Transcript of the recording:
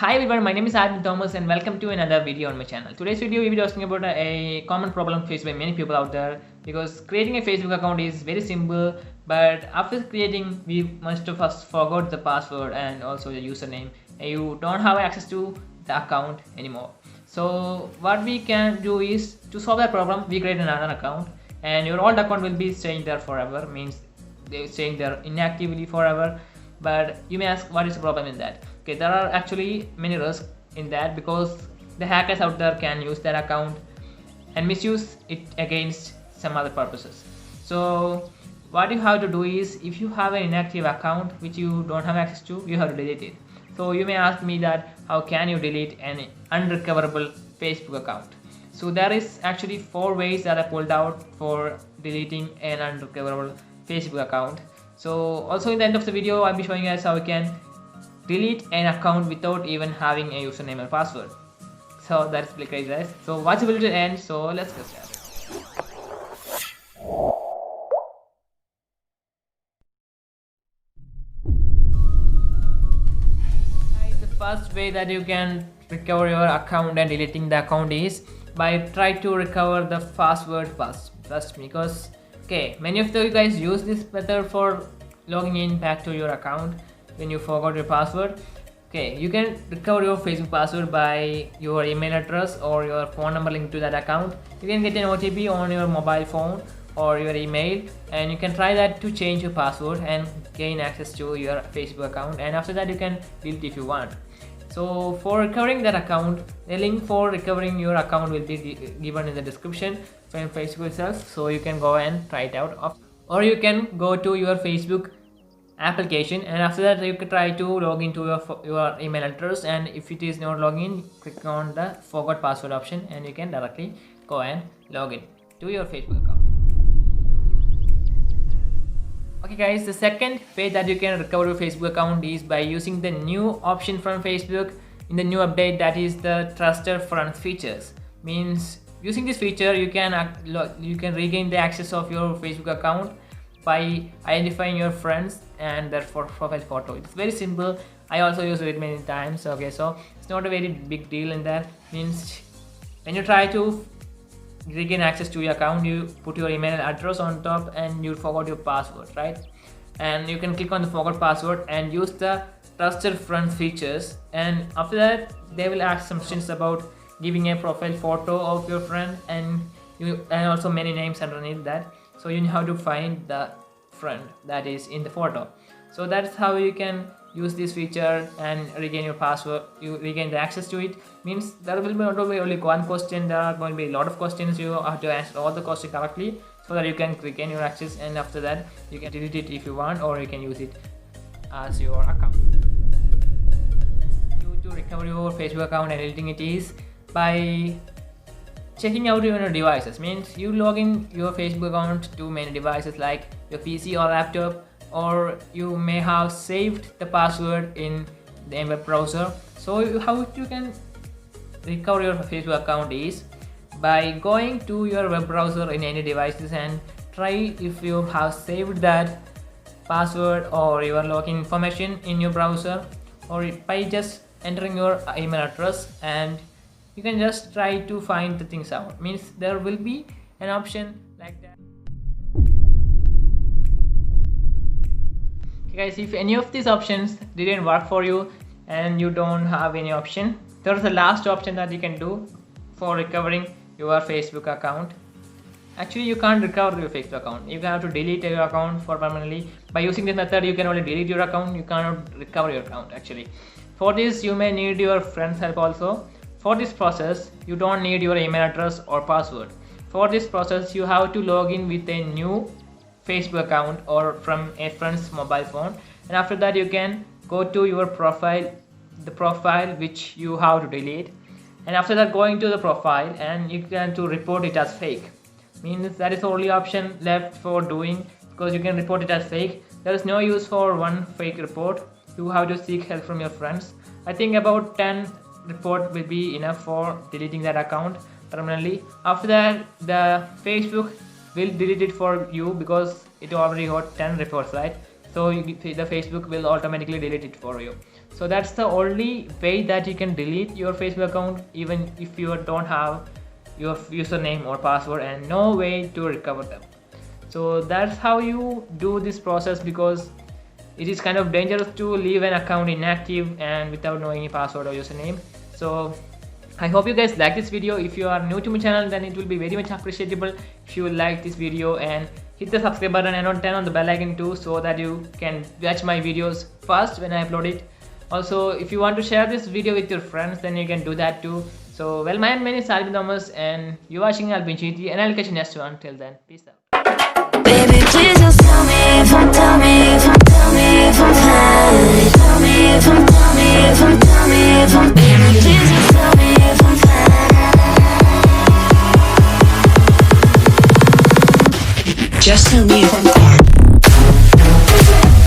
Hi everyone, my name is Adam Thomas and welcome to another video on my channel. Today's video we will be talking about a common problem faced by many people out there, because creating a Facebook account is very simple, but after creating we must have first forgot the password and also the username, and you don't have access to the account anymore. So what we can do is, to solve that problem, we create another account and your old account will be staying there forever, means they're staying there inactively forever. But you may ask, what is the problem in that? Okay, there are actually many risks in that, because the hackers out there can use that account and misuse it against some other purposes. So what you have to do is, if you have an inactive account which you don't have access to, you have to delete it. So you may ask me that how can you delete an unrecoverable Facebook account? So there is actually 4 ways that I pulled out for deleting an unrecoverable Facebook account. So also in the end of the video I'll be showing you guys how you can delete an account without even having a username or password. So that's pretty crazy, guys. So watch the video to the end. So let's get started. Guys, the first way that you can recover your account and deleting the account is by try to recover the password first. Trust me, because okay, many of you guys use this method for logging in back to your account when you forgot your password. Okay, you can recover your Facebook password by your email address or your phone number linked to that account. You can get an OTP on your mobile phone or your email, and you can try that to change your password and gain access to your Facebook account, and after that you can delete if you want. So for recovering that account, the link for recovering your account will be given in the description from Facebook itself, so you can go and try it out. Or you can go to your Facebook application, and after that you can try to log into your email address, and if it is not login, click on the forgot password option and you can directly go and log in to your Facebook account. Okay guys, the second way that you can recover your Facebook account is by using the new option from Facebook in the new update, that is the trusted friends features. Means using this feature you can regain the access of your Facebook account by identifying your friends and their profile photo. It's very simple. I also use it many times. Okay, so it's not a very big deal in that. Means when you try to regain access to your account, you put your email address on top and you forgot your password, right? And you can click on the forgot password and use the trusted friends features, and after that they will ask some questions about giving a profile photo of your friend and also many names underneath that. So you have to find the friend that is in the photo. So that's how you can use this feature and regain your password. You regain the access to it. Means there will be not only one question, there are going to be a lot of questions. You have to answer all the questions correctly so that you can regain your access, and after that you can delete it if you want, or you can use it as your account. To recover your Facebook account and deleting it is by checking out your devices. Means you log in your Facebook account to many devices like your PC or laptop, or you may have saved the password in the web browser. So how you can recover your Facebook account is by going to your web browser in any devices and try if you have saved that password or your login information in your browser, or by just entering your email address, and you can just try to find the things out. Means there will be an option like that. Okay guys, if any of these options didn't work for you and you don't have any option, there's the last option that you can do for recovering your Facebook account. Actually, you can't recover your Facebook account. You have to delete your account for permanently. By using this method, you can only delete your account. You cannot recover your account actually. For this, you may need your friend's help also. For this process, you don't need your email address or password. For this process, you have to log in with a new Facebook account or from a friend's mobile phone, and after that you can go to your profile, the profile which you have to delete, and after that going to the profile and you can to report it as fake. Means that is the only option left for doing, because you can report it as fake. There is no use for one fake report. You have to seek help from your friends. I think about 10 report will be enough for deleting that account permanently. After that the Facebook will delete it for you, because it already got 10 reports, right? So the Facebook will automatically delete it for you. So that's the only way that you can delete your Facebook account, even if you don't have your username or password, and no way to recover them. So that's how you do this process, because it is kind of dangerous to leave an account inactive and without knowing your password or username. So I hope you guys like this video. If you are new to my channel, then it will be very much appreciable if you like this video and hit the subscribe button and turn on the bell icon too, so that you can watch my videos first when I upload it. Also, if you want to share this video with your friends, then you can do that too. So, well, my name is Albin Thomas, and you're watching Albin GT, and I'll catch you next one. Till then, peace out. Baby, please just tell me if I'm fine. Tell me if I'm baby, please just tell me if I'm fine. Just tell me if I'm